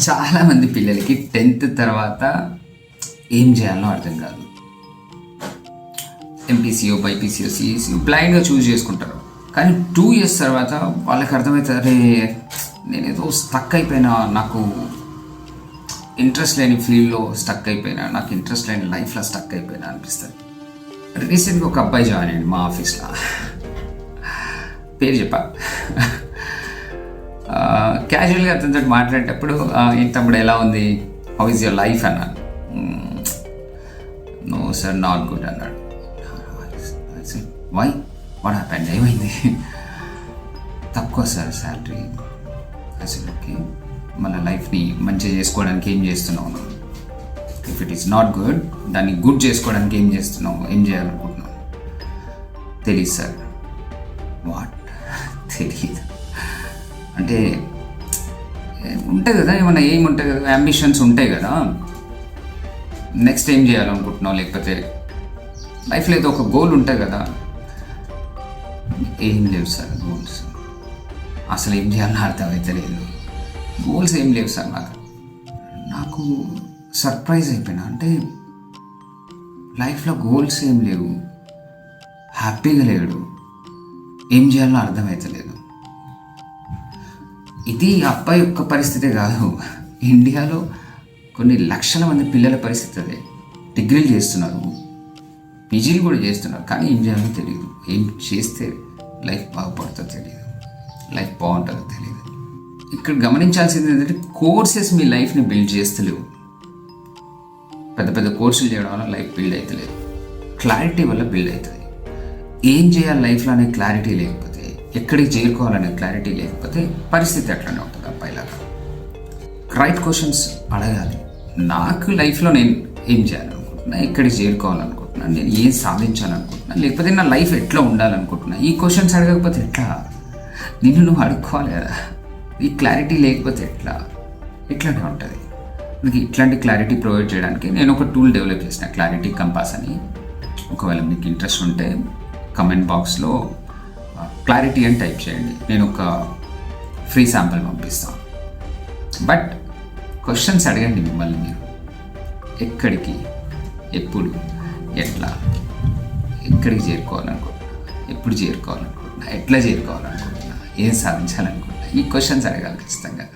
చాలామంది పిల్లలకి 10th తర్వాత ఏం చేయాలో అర్థం కాదు. ఎంపీసీఓ, బైపీసీఓ, సిఈసీఓ బ్లైండ్గా చూస్ చేసుకుంటారు. కానీ 2 years తర్వాత వాళ్ళకి అర్థమవుతుంది, అరే నేనేదో స్టక్ అయిపోయినా, నాకు ఇంట్రెస్ట్ లేని ఫీల్డ్లో స్టక్ అయిపోయినా, నాకు ఇంట్రెస్ట్ లేని లైఫ్లో స్టక్ అయిపోయినా అనిపిస్తుంది. రీసెంట్గా ఒక అబ్బాయి జాయిన్ అయ్యండి మా ఆఫీస్లో. పేరు చెప్పా. క్యాజువల్గా అతనితో మాట్లాడేటప్పుడు ఏంటి తమ్ముడు ఎలా ఉంది, హౌ ఈజ్ యువర్ లైఫ్ అన్నాను. నో సార్ నాట్ గుడ్ అన్నాడు. వై, వాట్ హ్యాపెండ్, ఏమైంది? తక్కువ సార్ శాలరీ. అసలు ఓకే, మన లైఫ్ని మంచిగా చేసుకోవడానికి ఏం చేస్తున్నావు? If it is not good, దాన్ని గుడ్ చేసుకోవడానికి ఏం చేస్తున్నావు, ఏం చేయాలనుకుంటున్నావు? తెలీదు సార్. వాట్, తెలీదు అంటే ఉంటాయి కదా, ఏమన్నా ఏం ఉంటాయి కదా, అంబిషన్స్ ఉంటాయి కదా. నెక్స్ట్ ఏం చేయాలనుకుంటున్నావు, లేకపోతే లైఫ్లో ఏదో ఒక గోల్ ఉంటుంది కదా. ఏం లేవు సార్ గోల్స్, అసలు ఏం చేయాలని అర్థమైతే లేదు. గోల్స్ ఏం లేవు సార్. నాకు సర్ప్రైజ్ అయిపోయినా, అంటే లైఫ్లో గోల్స్ ఏం లేవు, హ్యాపీగా లేడు, ఏం చేయాలో అర్థమవుతలేదు. ఇది అబ్బాయి యొక్క పరిస్థితే కాదు, ఇండియాలో కొన్ని లక్షల మంది పిల్లల పరిస్థితి అదే. డిగ్రీలు చేస్తున్నారు, పీజీలు కూడా చేస్తున్నారు, కానీ ఏం చేయాలో తెలియదు. ఏం చేస్తే లైఫ్ బాగుపడుతుందో తెలియదు, లైఫ్ బాగుంటుందో తెలియదు. ఇక్కడ గమనించాల్సింది ఏంటంటే, కోర్సెస్ మీ లైఫ్ని బిల్డ్ చేస్తలేవు. పెద్ద పెద్ద కోర్సులు చేయడం వల్ల లైఫ్ బిల్డ్ అవుతలేదు, క్లారిటీ వల్ల బిల్డ్ అవుతుంది. ఏం చేయాలి లైఫ్లో అనే క్లారిటీ లేకపోతే, ఎక్కడికి చేరుకోవాలనే క్లారిటీ లేకపోతే పరిస్థితి అట్లనే ఉంటుంది అబ్బాయిలాగా. రైట్ క్వశ్చన్స్ అడగాలి. నాకు లైఫ్లో నేను ఏం చేయాలనుకుంటున్నా, ఎక్కడికి చేరుకోవాలనుకుంటున్నాను, నేను ఏం సాధించాలనుకుంటున్నాను, లేకపోతే నా లైఫ్ ఎట్లా ఉండాలనుకుంటున్నా, ఈ క్వశ్చన్స్ అడగకపోతే ఎట్లా? నిన్ను నువ్వు అడుక్కోవాలి కదా. ఈ క్లారిటీ లేకపోతే ఎట్లా? ఇట్లానే ఉంటుంది. అందుకే ఇట్లాంటి క్లారిటీ ప్రొవైడ్ చేయడానికి నేను ఒక టూల్ డెవలప్ చేసిన, క్లారిటీ కంపాస్ అని. ఒకవేళ మీకు ఇంట్రెస్ట్ ఉంటే కమెంట్ బాక్స్లో క్లారిటీ అని టైప్ చేయండి, నేను ఒక ఫ్రీ శాంపుల్ పంపిస్తాను. బట్ క్వశ్చన్స్ అడగండి మిమ్మల్ని మీరు. ఎక్కడికి, ఎప్పుడు, ఎట్లా, ఎక్కడికి చేరుకోవాలనుకుంటున్నా, ఎప్పుడు చేరుకోవాలనుకుంటున్నా, ఎట్లా చేరుకోవాలనుకుంటున్నా, ఏం సాధించాలనుకుంటున్నా, ఈ క్వశ్చన్స్ అడగాలి ఖచ్చితంగా.